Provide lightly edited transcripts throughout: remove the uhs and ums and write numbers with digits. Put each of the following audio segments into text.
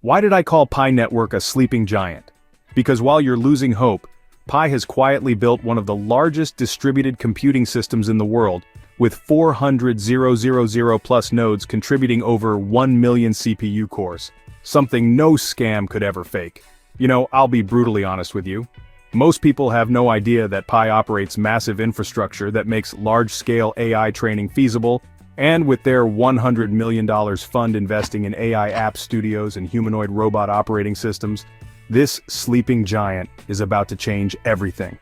Why did I call Pi Network a sleeping giant? Because while you're losing hope, Pi has quietly built one of the largest distributed computing systems in the world, with 400,000 plus nodes contributing over 1 million CPU cores. Something no scam could ever fake. I'll be brutally honest with you. Most people have no idea that Pi operates massive infrastructure that makes large-scale AI training feasible, and with their $100 million fund investing in AI app studios and humanoid robot operating systems, this sleeping giant is about to change everything.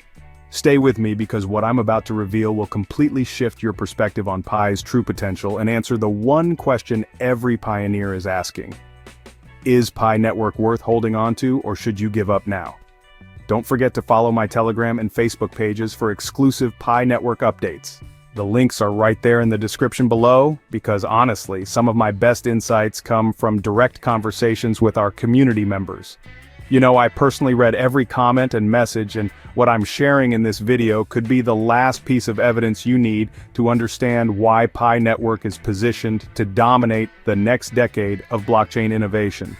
Stay with me because what I'm about to reveal will completely shift your perspective on Pi's true potential and answer the one question every pioneer is asking. Is Pi Network worth holding on to, or should you give up now? Don't forget to follow my Telegram and Facebook pages for exclusive Pi Network updates. The links are right there in the description below, because honestly, some of my best insights come from direct conversations with our community members. I personally read every comment and message, and what I'm sharing in this video could be the last piece of evidence you need to understand why Pi Network is positioned to dominate the next decade of blockchain innovation.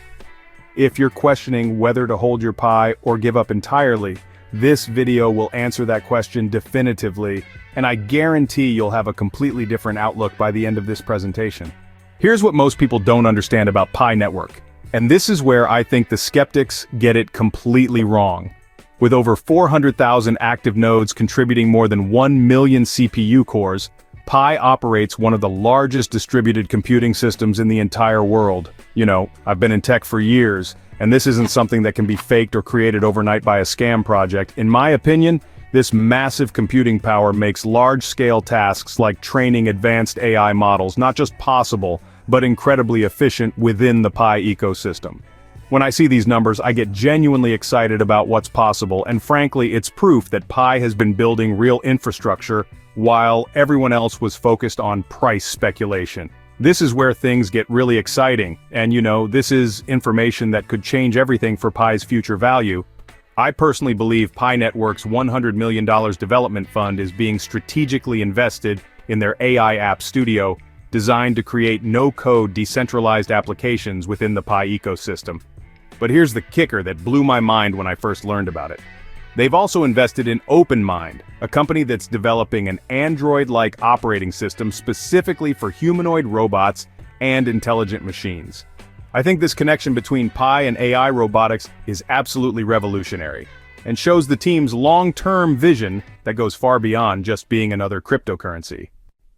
If you're questioning whether to hold your Pi or give up entirely, this video will answer that question definitively, and I guarantee you'll have a completely different outlook by the end of this presentation. Here's what most people don't understand about Pi Network, and this is where I think the skeptics get it completely wrong. With over 400,000 active nodes contributing more than 1 million CPU cores, Pi operates one of the largest distributed computing systems in the entire world. I've been in tech for years, and this isn't something that can be faked or created overnight by a scam project. In my opinion, this massive computing power makes large-scale tasks like training advanced AI models not just possible, but incredibly efficient within the Pi ecosystem. When I see these numbers, I get genuinely excited about what's possible, and frankly, it's proof that Pi has been building real infrastructure while everyone else was focused on price speculation. This is where things get really exciting, and this is information that could change everything for Pi's future value. I personally believe Pi Network's $100 million development fund is being strategically invested in their AI app studio, designed to create no-code decentralized applications within the Pi ecosystem. But here's the kicker that blew my mind when I first learned about it. They've also invested in OpenMind, a company that's developing an Android-like operating system specifically for humanoid robots and intelligent machines. I think this connection between Pi and AI robotics is absolutely revolutionary, and shows the team's long-term vision that goes far beyond just being another cryptocurrency.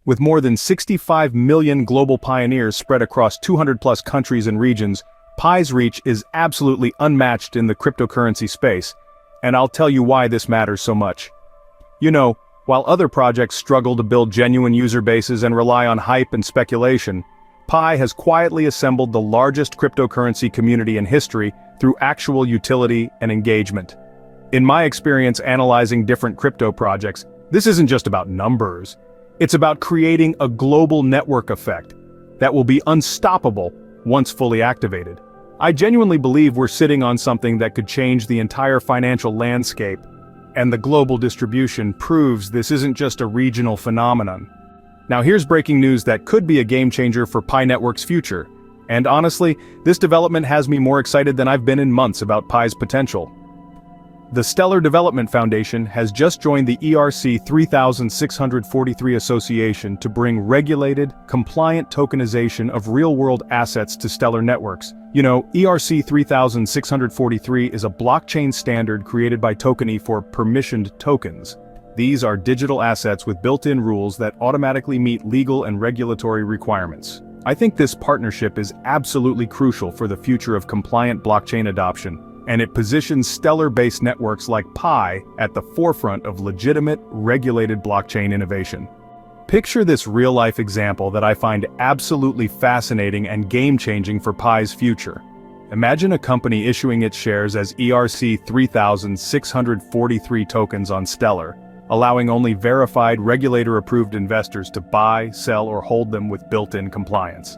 With more than 65 million global pioneers spread across 200-plus countries and regions, Pi's reach is absolutely unmatched in the cryptocurrency space, and I'll tell you why this matters so much. While other projects struggle to build genuine user bases and rely on hype and speculation, Pi has quietly assembled the largest cryptocurrency community in history through actual utility and engagement. In my experience analyzing different crypto projects, this isn't just about numbers. It's about creating a global network effect that will be unstoppable once fully activated. I genuinely believe we're sitting on something that could change the entire financial landscape, and the global distribution proves this isn't just a regional phenomenon. Now here's breaking news that could be a game changer for Pi Network's future. And honestly, this development has me more excited than I've been in months about Pi's potential. The Stellar Development Foundation has just joined the ERC 3643 Association to bring regulated, compliant tokenization of real-world assets to Stellar networks. ERC 3643 is a blockchain standard created by Tokeny for permissioned tokens. These are digital assets with built-in rules that automatically meet legal and regulatory requirements. I think this partnership is absolutely crucial for the future of compliant blockchain adoption, and it positions Stellar-based networks like Pi at the forefront of legitimate, regulated blockchain innovation. Picture this real-life example that I find absolutely fascinating and game-changing for Pi's future. Imagine a company issuing its shares as ERC 3643 tokens on Stellar, allowing only verified regulator-approved investors to buy, sell, or hold them with built-in compliance.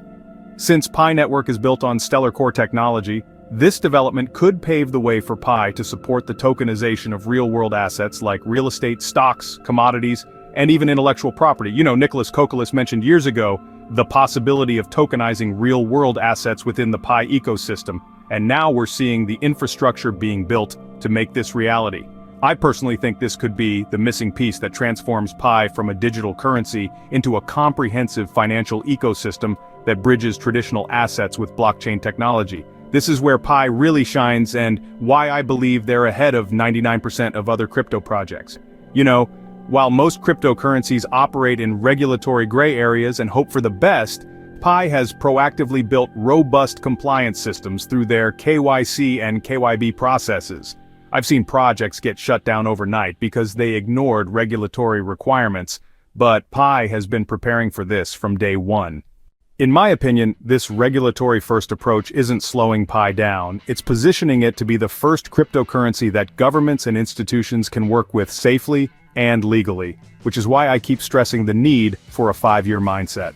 Since Pi Network is built on Stellar core technology, this development could pave the way for Pi to support the tokenization of real-world assets like real estate, stocks, commodities, and even intellectual property. Nicholas Kokolas mentioned years ago the possibility of tokenizing real-world assets within the Pi ecosystem, and now we're seeing the infrastructure being built to make this reality. I personally think this could be the missing piece that transforms Pi from a digital currency into a comprehensive financial ecosystem that bridges traditional assets with blockchain technology. This is where Pi really shines and why I believe they're ahead of 99% of other crypto projects. You know, while most cryptocurrencies operate in regulatory gray areas and hope for the best, Pi has proactively built robust compliance systems through their KYC and KYB processes. I've seen projects get shut down overnight because they ignored regulatory requirements, but Pi has been preparing for this from day one. In my opinion, this regulatory-first approach isn't slowing Pi down, it's positioning it to be the first cryptocurrency that governments and institutions can work with safely and legally, which is why I keep stressing the need for a 5-year mindset.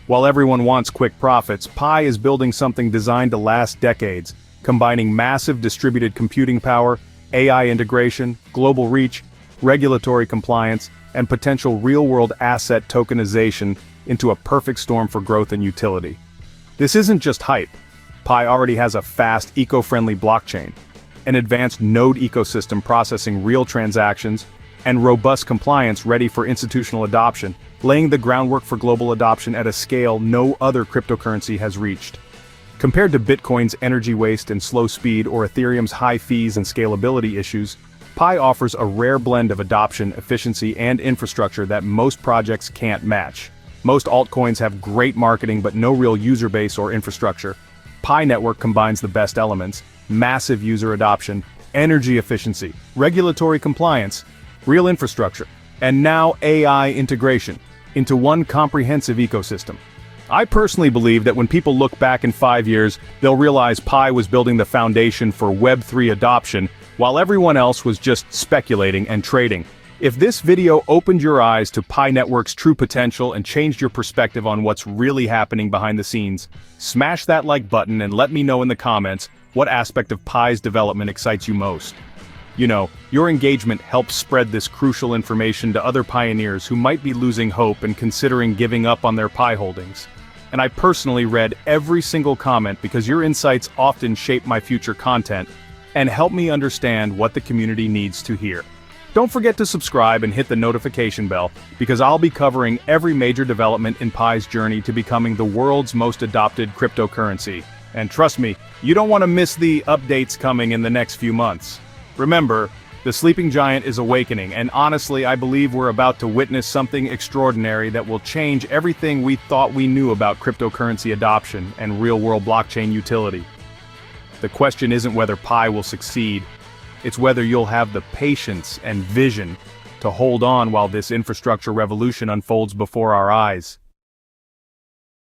While everyone wants quick profits, Pi is building something designed to last decades, combining massive distributed computing power, AI integration, global reach, regulatory compliance, and potential real-world asset tokenization into a perfect storm for growth and utility. This isn't just hype. Pi already has a fast, eco-friendly blockchain, an advanced node ecosystem processing real transactions, and robust compliance ready for institutional adoption, laying the groundwork for global adoption at a scale no other cryptocurrency has reached. Compared to Bitcoin's energy waste and slow speed or Ethereum's high fees and scalability issues, Pi offers a rare blend of adoption, efficiency, and infrastructure that most projects can't match. Most altcoins have great marketing but no real user base or infrastructure. Pi Network combines the best elements: massive user adoption, energy efficiency, regulatory compliance, real infrastructure, and now AI integration into one comprehensive ecosystem. I personally believe that when people look back in 5 years, they'll realize Pi was building the foundation for Web3 adoption, while everyone else was just speculating and trading. If this video opened your eyes to Pi Network's true potential and changed your perspective on what's really happening behind the scenes, smash that like button and let me know in the comments what aspect of Pi's development excites you most. You know, your engagement helps spread this crucial information to other pioneers who might be losing hope and considering giving up on their Pi holdings. And I personally read every single comment because your insights often shape my future content and help me understand what the community needs to hear. Don't forget to subscribe and hit the notification bell because I'll be covering every major development in Pi's journey to becoming the world's most adopted cryptocurrency. And trust me, you don't want to miss the updates coming in the next few months. Remember, the sleeping giant is awakening, and honestly, I believe we're about to witness something extraordinary that will change everything we thought we knew about cryptocurrency adoption and real-world blockchain utility. The question isn't whether Pi will succeed, it's whether you'll have the patience and vision to hold on while this infrastructure revolution unfolds before our eyes.